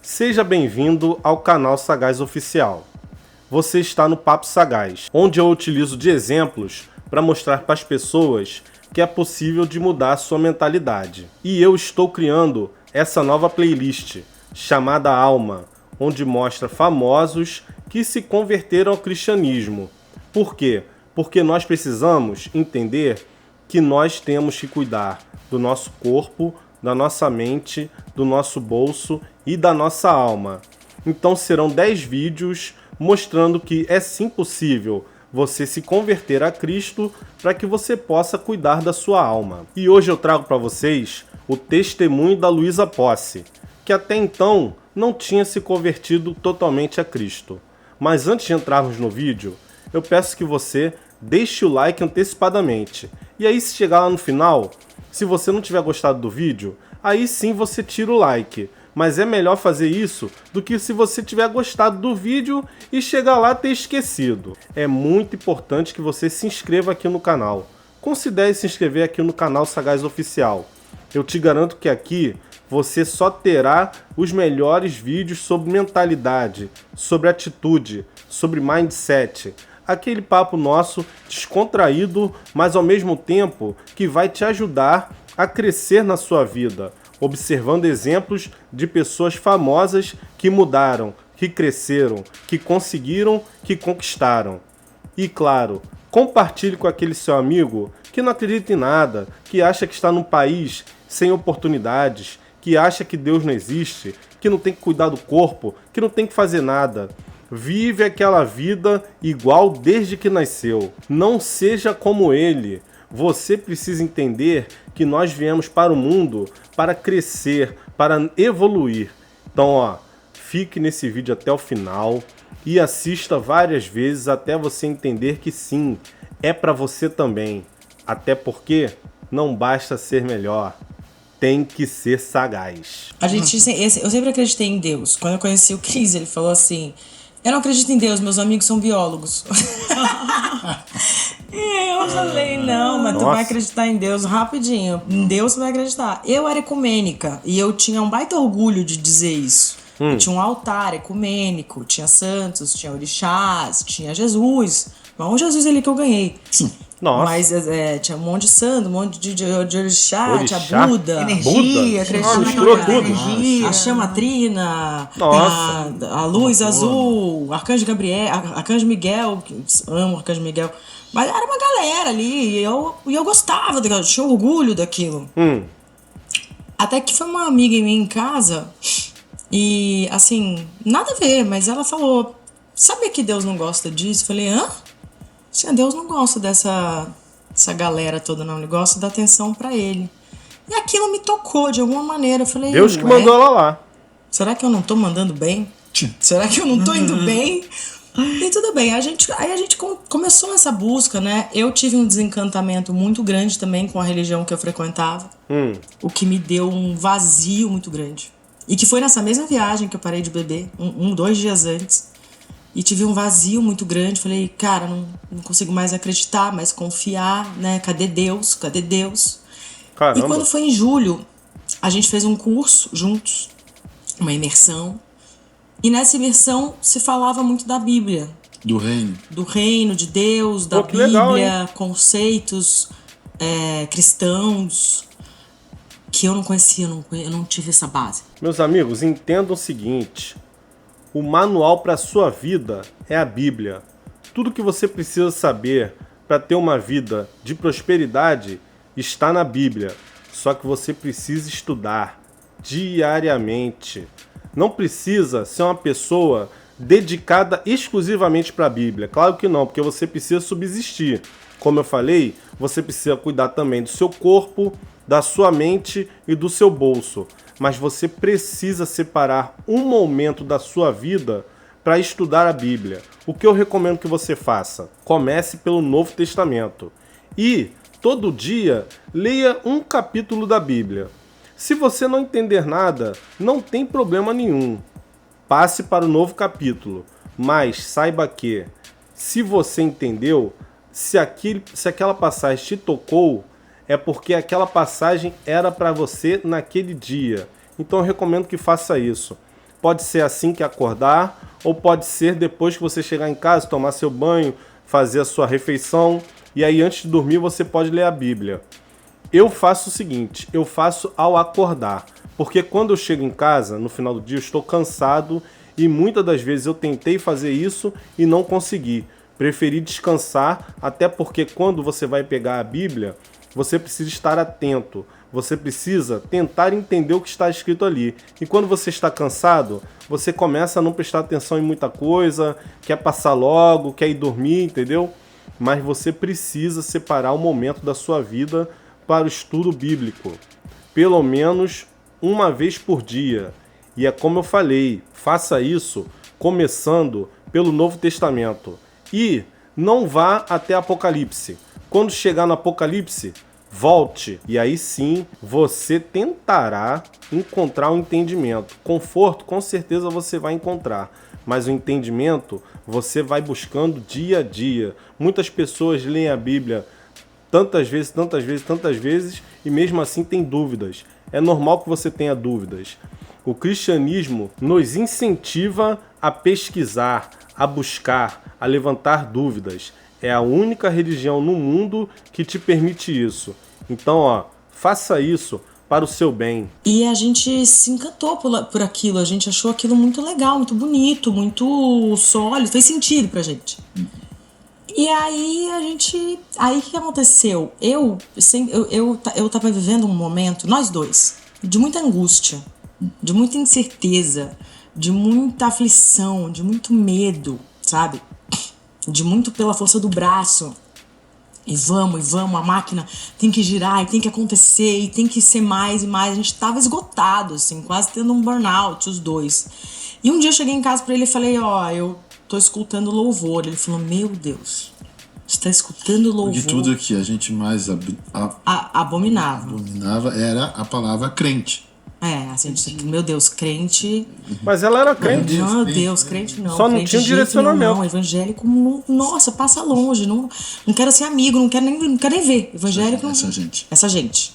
Seja bem-vindo ao canal Sagaz Oficial. Você está no Papo Sagaz, onde eu utilizo de exemplos para mostrar para as pessoas que é possível de mudar a sua mentalidade. E eu estou criando essa nova playlist chamada Alma, onde mostra famosos que se converteram ao cristianismo. Por quê? Porque nós precisamos entender que nós temos que cuidar do nosso corpo, da nossa mente, do nosso bolso e da nossa alma. Então serão 10 vídeos mostrando que é sim possível você se converter a Cristo para que você possa cuidar da sua alma. E hoje eu trago para vocês o testemunho da Luísa Posse, que até então não tinha se convertido totalmente a Cristo. Mas antes de entrarmos no vídeo, eu peço que você deixe o like antecipadamente. E aí, se chegar lá no final, se você não tiver gostado do vídeo, aí sim você tira o like. Mas é melhor fazer isso do que se você tiver gostado do vídeo e chegar lá e ter esquecido. É muito importante que você se inscreva aqui no canal. Considere se inscrever aqui no canal Sagaz Oficial. Eu te garanto que aqui você só terá os melhores vídeos sobre mentalidade, sobre atitude, sobre mindset. Aquele papo nosso descontraído, mas ao mesmo tempo que vai te ajudar a crescer na sua vida, observando exemplos de pessoas famosas que mudaram, que cresceram, que conseguiram, que conquistaram. E claro, compartilhe com aquele seu amigo que não acredita em nada, que acha que está num país sem oportunidades, que acha que Deus não existe, que não tem que cuidar do corpo, que não tem que fazer nada. Vive aquela vida igual desde que nasceu. Não seja como ele. Você precisa entender que nós viemos para o mundo para crescer, para evoluir. Então, fique nesse vídeo até o final e assista várias vezes até você entender que sim, é para você também. Até porque não basta ser melhor, tem que ser sagaz. Eu sempre acreditei em Deus. Quando eu conheci o Cris, ele falou assim: eu não acredito em Deus, meus amigos são biólogos. E eu falei, não, mas tu vai acreditar em Deus rapidinho. Em Deus você vai acreditar. Eu era ecumênica e eu tinha um baita orgulho de dizer isso. Eu tinha um altar ecumênico, tinha santos, tinha orixás, tinha Jesus. Mas um Jesus ali que eu ganhei. Nossa. Mas tinha um monte de santo, um monte de orixá, tinha Buda, energia, misturou tudo. A chama trina, Nossa. a luz azul, Arcanjo Gabriel, Arcanjo Miguel, amo Arcanjo Miguel. Mas era uma galera ali, e eu gostava daquilo, eu tinha orgulho daquilo. Até que foi uma amiga minha em casa, e assim, nada a ver, mas ela falou: sabia que Deus não gosta disso? Eu falei, hã? Deus não gosta dessa galera toda, não. Ele gosta da atenção pra ele. E aquilo me tocou de alguma maneira. Eu falei, Deus que mandou ela lá. Será que eu não tô mandando bem? Será que eu não tô indo bem? E tudo bem. Aí a gente começou essa busca, né? Eu tive um desencantamento muito grande também com a religião que eu frequentava. O que me deu um vazio muito grande. E que foi nessa mesma viagem que eu parei de beber, 2 dias antes. E tive um vazio muito grande. Falei, cara, não consigo mais acreditar, mais confiar, né? Cadê Deus? Cadê Deus? Caramba. E quando foi em julho, a gente fez um curso juntos, uma imersão. E nessa imersão se falava muito da Bíblia. Do reino. Do reino de Deus, da Bíblia, legal, conceitos cristãos que eu não conhecia, eu não tive essa base. Meus amigos, entendam o seguinte: o manual para a sua vida é a Bíblia. Tudo que você precisa saber para ter uma vida de prosperidade está na Bíblia. Só que você precisa estudar diariamente. Não precisa ser uma pessoa dedicada exclusivamente para a Bíblia. Claro que não, porque você precisa subsistir. Como eu falei, você precisa cuidar também do seu corpo, da sua mente e do seu bolso. Mas você precisa separar um momento da sua vida para estudar a Bíblia. O que eu recomendo que você faça? Comece pelo Novo Testamento e todo dia leia um capítulo da Bíblia. Se você não entender nada, não tem problema nenhum. Passe para o novo capítulo, mas saiba que, se você entendeu, se aquela passagem te tocou, é porque aquela passagem era para você naquele dia. Então eu recomendo que faça isso. Pode ser assim que acordar, ou pode ser depois que você chegar em casa, tomar seu banho, fazer a sua refeição, e aí antes de dormir você pode ler a Bíblia. Eu faço o seguinte, eu faço ao acordar, porque quando eu chego em casa, no final do dia, eu estou cansado e muitas das vezes eu tentei fazer isso e não consegui. Preferi descansar, até porque quando você vai pegar a Bíblia, você precisa estar atento, você precisa tentar entender o que está escrito ali. E quando você está cansado, você começa a não prestar atenção em muita coisa, quer passar logo, quer ir dormir, entendeu? Mas você precisa separar um momento da sua vida para o estudo bíblico, pelo menos uma vez por dia. E é como eu falei, faça isso começando pelo Novo Testamento. E não vá até Apocalipse. Quando chegar no Apocalipse, volte. E aí sim, você tentará encontrar um entendimento. Conforto, com certeza você vai encontrar. Mas o entendimento, você vai buscando dia a dia. Muitas pessoas leem a Bíblia tantas vezes, e mesmo assim tem dúvidas. É normal que você tenha dúvidas. O cristianismo nos incentiva a pesquisar, a buscar, a levantar dúvidas. É a única religião no mundo que te permite isso. Então, faça isso para o seu bem. E a gente se encantou por aquilo, a gente achou aquilo muito legal, muito bonito, muito sólido, fez sentido pra gente. E aí aí o que aconteceu? Eu tava vivendo um momento, nós dois, de muita angústia, de muita incerteza, de muita aflição, de muito medo, sabe? De muito pela força do braço. E vamos, a máquina tem que girar, e tem que acontecer, e tem que ser mais e mais. A gente tava esgotado, assim, quase tendo um burnout, os dois. E um dia eu cheguei em casa pra ele e falei, eu tô escutando louvor. Ele falou, meu Deus, você tá escutando louvor? De tudo que a gente mais abominava era a palavra crente. Assim, meu Deus, crente... Mas ela era crente. Meu Deus, crente não. Só não crente tinha um direcionamento. Não, evangélico, nossa, passa longe. Não quero ser amigo, não quero nem ver. Evangélico... Essa gente.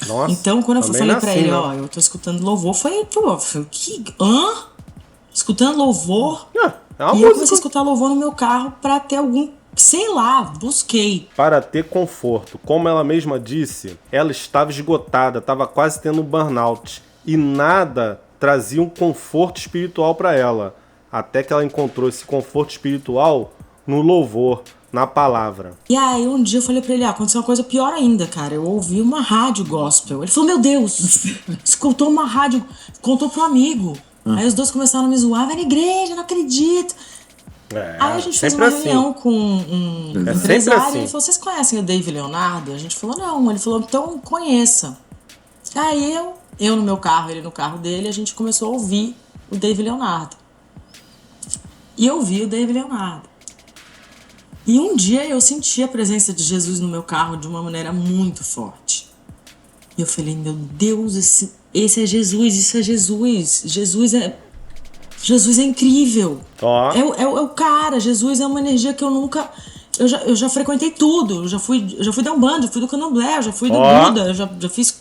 Nossa, então, quando eu falei pra ele, né? Eu tô escutando louvor, foi que... Hã? Escutando louvor? É uma e música. eu comecei a escutar louvor no meu carro pra ter algum... Sei lá, busquei. Para ter conforto. Como ela mesma disse, ela estava esgotada, estava quase tendo um burnout. E nada trazia um conforto espiritual para ela. Até que ela encontrou esse conforto espiritual no louvor, na palavra. E aí um dia eu falei pra ele, aconteceu uma coisa pior ainda, cara. Eu ouvi uma rádio gospel. Ele falou, meu Deus, escutou uma rádio, contou pro amigo. Aí os dois começaram a me zoar, vai na igreja, não acredito. Aí a gente fez uma reunião com um empresário e ele falou, vocês conhecem o Dave Leonardo? A gente falou, não. Ele falou, então conheça. Aí eu no meu carro, ele no carro dele, a gente começou a ouvir o Dave Leonardo. E eu vi o Dave Leonardo. E um dia eu senti a presença de Jesus no meu carro de uma maneira muito forte. E eu falei, meu Deus, esse é Jesus, isso é Jesus. Jesus é incrível. É o cara. Jesus é uma energia que eu nunca... Eu já frequentei tudo. Eu já fui da Umbanda, já fui do Candomblé, eu já fui do Buda, eu já fiz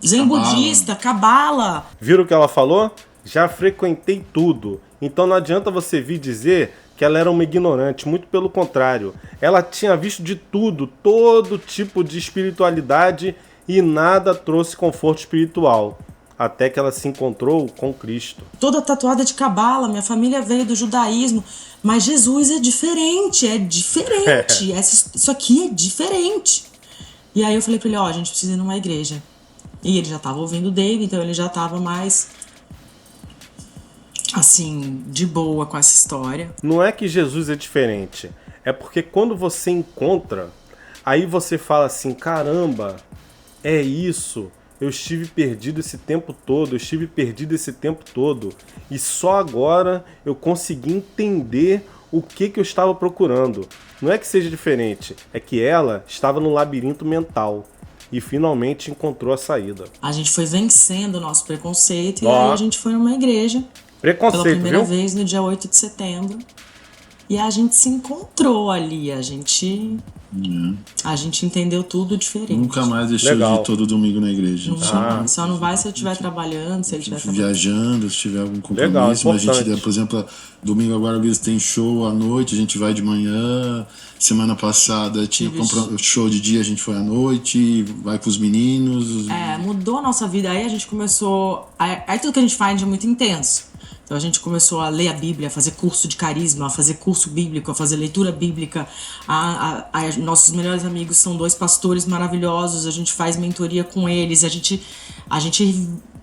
Zen budista, Cabala. Viram o que ela falou? Já frequentei tudo. Então não adianta você vir dizer que ela era uma ignorante. Muito pelo contrário. Ela tinha visto de tudo, todo tipo de espiritualidade e nada trouxe conforto espiritual. Até que ela se encontrou com Cristo. Toda tatuada de cabala, minha família veio do judaísmo, mas Jesus é diferente. Isso aqui é diferente. E aí eu falei pra ele, a gente precisa ir numa igreja. E ele já tava ouvindo o Dave, então ele já tava mais, assim, de boa com essa história. Não é que Jesus é diferente, é porque quando você encontra, aí você fala assim, caramba, é isso... Eu estive perdido esse tempo todo, e só agora eu consegui entender o que eu estava procurando. Não é que seja diferente, é que ela estava no labirinto mental e finalmente encontrou a saída. A gente foi vencendo o nosso preconceito e aí a gente foi numa igreja. Preconceito, pela primeira viu? vez no dia 8 de setembro. E a gente se encontrou ali, a gente entendeu tudo diferente. Nunca mais deixou de ir todo domingo na igreja. Só não vai se eu estiver trabalhando, se ele estiver viajando, se tiver algum compromisso. Legal, mas a gente, por exemplo, domingo agora eles têm show à noite, a gente vai de manhã. Semana passada tinha show de dia, a gente foi à noite, vai com os meninos. Mudou a nossa vida. Aí a gente começou. Aí tudo que a gente faz é muito intenso. Então a gente começou a ler a Bíblia, a fazer curso de carisma, a fazer curso bíblico, a fazer leitura bíblica. Nossos melhores amigos são 2 pastores maravilhosos, a gente faz mentoria com eles, a gente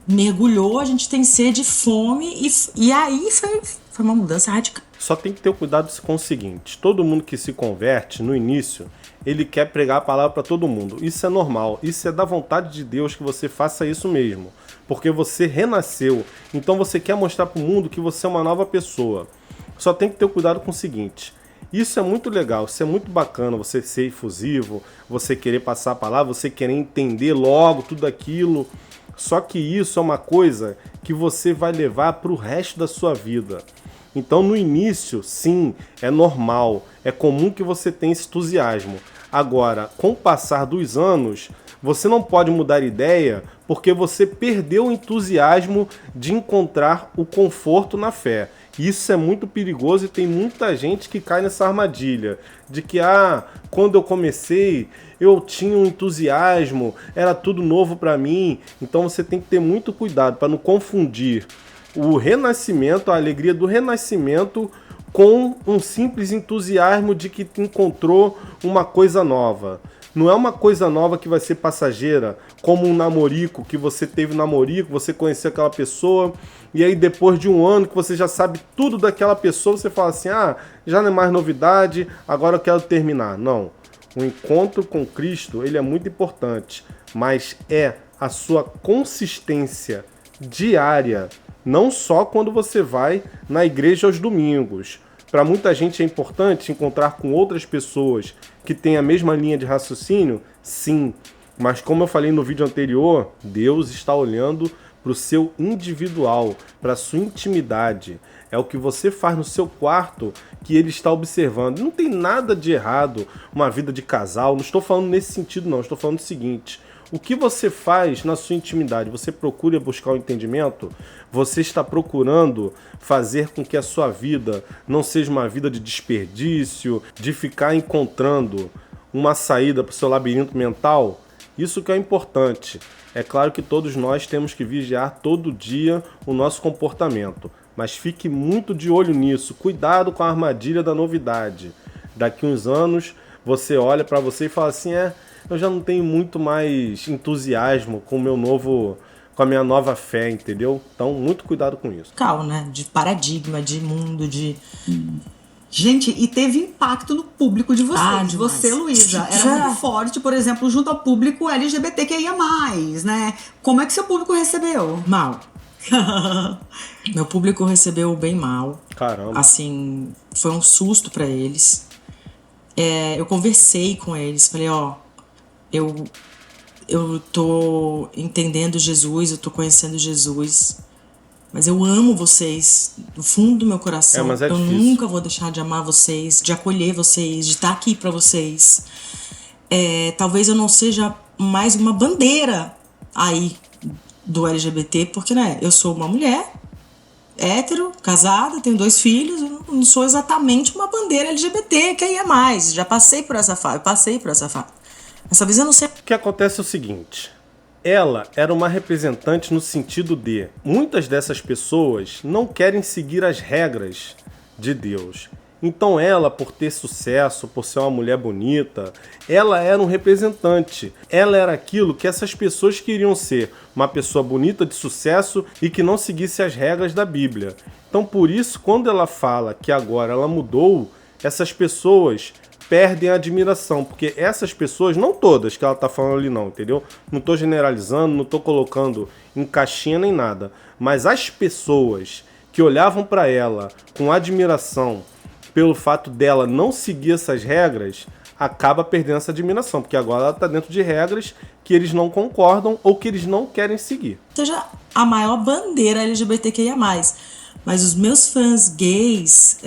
mergulhou, a gente tem sede, fome, e aí foi uma mudança radical. Só tem que ter cuidado com o seguinte: todo mundo que se converte no início, ele quer pregar a palavra para todo mundo. Isso é normal, isso é da vontade de Deus que você faça isso mesmo, porque você renasceu, então você quer mostrar para o mundo que você é uma nova pessoa. Só tem que ter cuidado com o seguinte: isso é muito legal, isso é muito bacana, você ser efusivo, você querer passar a palavra, você querer entender logo tudo aquilo. Só que isso é uma coisa que você vai levar para o resto da sua vida. Então, no início, sim, é normal, é comum que você tenha esse entusiasmo. Agora, com o passar dos anos, você não pode mudar ideia porque você perdeu o entusiasmo de encontrar o conforto na fé. Isso é muito perigoso e tem muita gente que cai nessa armadilha de que, quando eu comecei, eu tinha um entusiasmo, era tudo novo para mim. Então você tem que ter muito cuidado para não confundir o renascimento, a alegria do renascimento, com um simples entusiasmo de que encontrou uma coisa nova. Não é uma coisa nova que vai ser passageira, como um namorico, que você teve namorico, você conheceu aquela pessoa, e aí depois de um ano que você já sabe tudo daquela pessoa, você fala assim, já não é mais novidade, agora eu quero terminar. Não, o encontro com Cristo, ele é muito importante, mas é a sua consistência diária, não só quando você vai na igreja aos domingos. Para muita gente é importante encontrar com outras pessoas que têm a mesma linha de raciocínio, sim. Mas como eu falei no vídeo anterior, Deus está olhando para o seu individual, para a sua intimidade. É o que você faz no seu quarto que ele está observando. Não tem nada de errado uma vida de casal, não estou falando nesse sentido não, estou falando o seguinte: o que você faz na sua intimidade? Você procura buscar o entendimento? Você está procurando fazer com que a sua vida não seja uma vida de desperdício, de ficar encontrando uma saída para o seu labirinto mental? Isso que é importante. É claro que todos nós temos que vigiar todo dia o nosso comportamento, mas fique muito de olho nisso. Cuidado com a armadilha da novidade. Daqui uns anos você olha para você e fala assim, eu já não tenho muito mais entusiasmo com a minha nova fé, entendeu? Então, muito cuidado com isso. Né? De paradigma, de mundo, de... Gente, e teve impacto no público de vocês. De você, Luísa, era muito forte, por exemplo, junto ao público LGBTQIA+, né? Como é que seu público recebeu? Mal. Meu público recebeu bem mal. Caramba. Assim, foi um susto pra eles. Eu conversei com eles, falei, eu tô entendendo Jesus, eu tô conhecendo Jesus, mas eu amo vocês do fundo do meu coração. Mas é eu difícil. Nunca vou deixar de amar vocês, de acolher vocês, de estar aqui pra vocês. Talvez eu não seja mais uma bandeira aí do LGBT, porque, né, eu sou uma mulher hétero, casada, tenho 2 filhos, eu não sou exatamente uma bandeira LGBT, que aí é mais. Já passei por essa fase, Dessa vez eu não sei. O que acontece é o seguinte: ela era uma representante no sentido de muitas dessas pessoas não querem seguir as regras de Deus. Então ela, por ter sucesso, por ser uma mulher bonita, ela era um representante. Ela era aquilo que essas pessoas queriam ser, uma pessoa bonita, de sucesso e que não seguisse as regras da Bíblia. Então por isso, quando ela fala que agora ela mudou, essas pessoas perdem a admiração, porque essas pessoas, não todas que ela tá falando ali não, entendeu? Não tô generalizando, não tô colocando em caixinha nem nada, mas as pessoas que olhavam para ela com admiração pelo fato dela não seguir essas regras, acaba perdendo essa admiração, porque agora ela tá dentro de regras que eles não concordam ou que eles não querem seguir. Seja a maior bandeira LGBTQIA+, mas os meus fãs gays,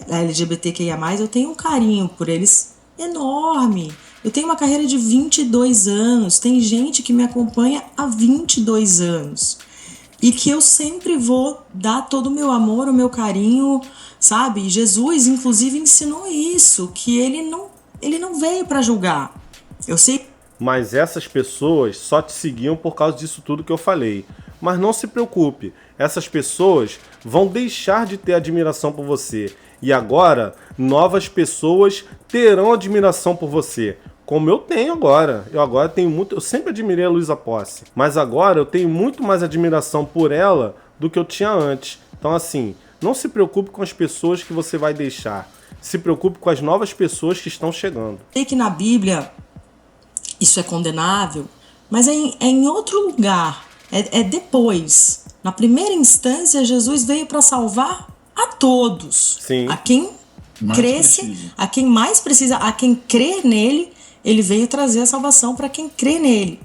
LGBTQIA+, eu tenho um carinho por eles enorme. Eu tenho uma carreira de 22 anos, tem gente que me acompanha há 22 anos. E que eu sempre vou dar todo o meu amor, o meu carinho, sabe? Jesus, inclusive, ensinou isso, que ele não veio para julgar. Eu sei. Mas essas pessoas só te seguiam por causa disso tudo que eu falei. Mas não se preocupe, essas pessoas vão deixar de ter admiração por você. E agora, novas pessoas terão admiração por você. Como eu tenho agora. Eu agora tenho muito. Eu sempre admirei a Luísa Posse. Mas agora eu tenho muito mais admiração por ela do que eu tinha antes. Então, assim, não se preocupe com as pessoas que você vai deixar. Se preocupe com as novas pessoas que estão chegando. Sei que na Bíblia isso é condenável, mas é em outro lugar. É depois. Na primeira instância, Jesus veio para salvar a todos. Sim. A quem cresce, a quem mais precisa, a quem crê nele. Ele veio trazer a salvação para quem crê nele.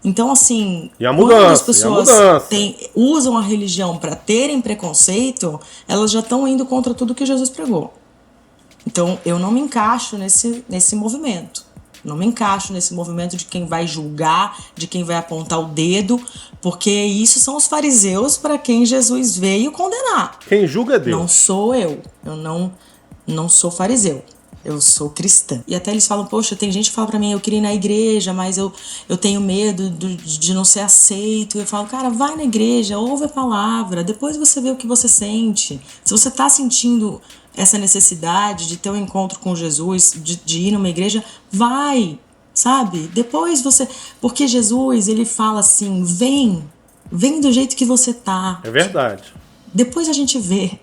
Então, assim, e a mudança, quando as pessoas usam a religião para terem preconceito, elas já estão indo contra tudo que Jesus pregou. Então, eu não me encaixo nesse movimento. Não me encaixo nesse movimento de quem vai julgar, de quem vai apontar o dedo, porque isso são os fariseus para quem Jesus veio condenar. Quem julga é Deus. Não sou eu. Eu não sou fariseu. Eu sou cristã. E até eles falam, poxa, tem gente que fala pra mim, eu queria ir na igreja, mas eu tenho medo de não ser aceito. Eu falo, cara, vai na igreja, ouve a palavra, depois você vê o que você sente. Se você tá sentindo essa necessidade de ter um encontro com Jesus, de ir numa igreja, vai, sabe? Depois você... Porque Jesus, ele fala assim, vem do jeito que você tá. É verdade. Depois a gente vê.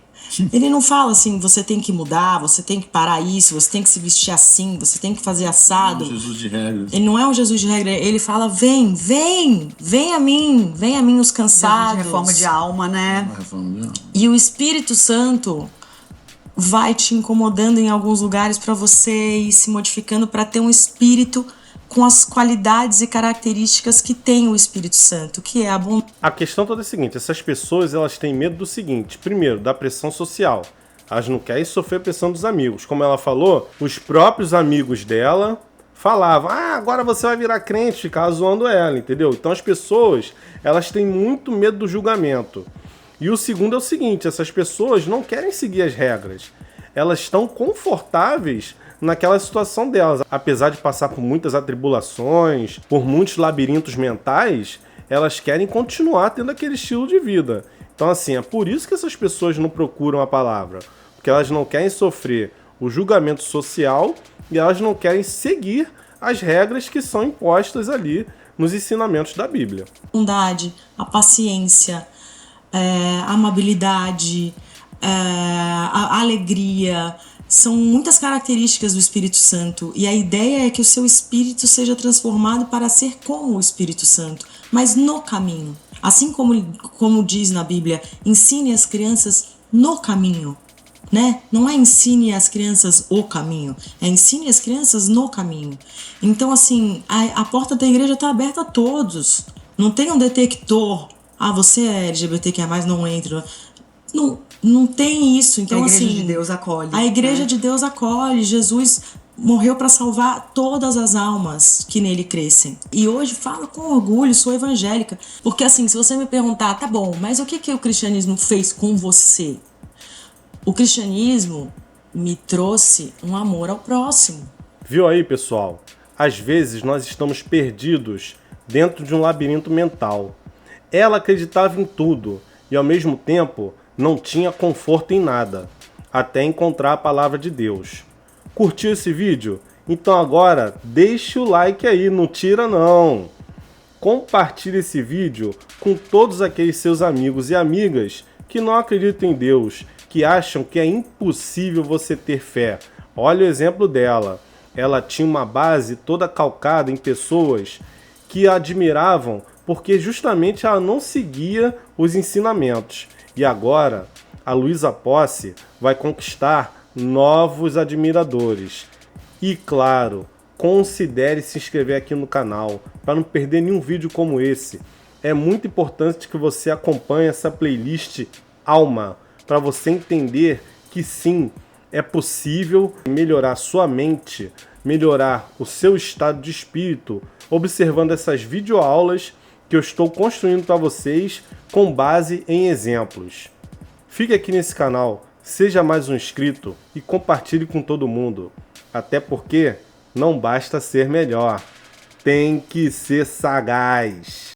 Ele não fala assim, você tem que mudar, você tem que parar isso, você tem que se vestir assim, você tem que fazer assado. Não é um Jesus de regras. Ele não é um Jesus de regra, ele fala, vem a mim os cansados. Jesus de reforma de alma, né? Reforma de alma. E o Espírito Santo vai te incomodando em alguns lugares para você ir se modificando para ter um espírito com as qualidades e características que tem o Espírito Santo, que é a bondade. A questão toda é a seguinte, essas pessoas elas têm medo do seguinte, primeiro, da pressão social. Elas não querem sofrer a pressão dos amigos. Como ela falou, os próprios amigos dela falavam, agora você vai virar crente, ficar zoando ela, entendeu? Então as pessoas, elas têm muito medo do julgamento. E o segundo é o seguinte, essas pessoas não querem seguir as regras. Elas estão confortáveis naquela situação delas. Apesar de passar por muitas atribulações, por muitos labirintos mentais, elas querem continuar tendo aquele estilo de vida. Então, assim, é por isso que essas pessoas não procuram a palavra. Porque elas não querem sofrer o julgamento social e elas não querem seguir as regras que são impostas ali nos ensinamentos da Bíblia. A bondade, a paciência, a amabilidade, a alegria... São muitas características do Espírito Santo e a ideia é que o seu espírito seja transformado para ser como o Espírito Santo, mas no caminho. Assim como diz na Bíblia, ensine as crianças no caminho, né? Não é ensine as crianças o caminho, é ensine as crianças no caminho. Então, assim, a porta da igreja está aberta a todos. Não tem um detector, você é LGBTQIA+, não entra. Não tem isso. Então, a igreja assim, de Deus acolhe. A igreja de Deus acolhe. Jesus morreu para salvar todas as almas que nele crescem. E hoje falo com orgulho, sou evangélica. Porque assim, se você me perguntar, tá bom, mas o que o cristianismo fez com você? O cristianismo me trouxe um amor ao próximo. Viu aí, pessoal? Às vezes nós estamos perdidos dentro de um labirinto mental. Ela acreditava em tudo e ao mesmo tempo não tinha conforto em nada, até encontrar a palavra de Deus. Curtiu esse vídeo? Então agora deixa o like aí, não tira não. Compartilhe esse vídeo com todos aqueles seus amigos e amigas que não acreditam em Deus, que acham que é impossível você ter fé. Olha o exemplo dela. Ela tinha uma base toda calcada em pessoas que a admiravam porque justamente ela não seguia os ensinamentos. E agora, a Luísa Posse vai conquistar novos admiradores. E claro, considere se inscrever aqui no canal para não perder nenhum vídeo como esse. É muito importante que você acompanhe essa playlist Alma, para você entender que sim, é possível melhorar sua mente, melhorar o seu estado de espírito, observando essas videoaulas que eu estou construindo para vocês com base em exemplos. Fique aqui nesse canal, seja mais um inscrito e compartilhe com todo mundo. Até porque não basta ser melhor, tem que ser sagaz.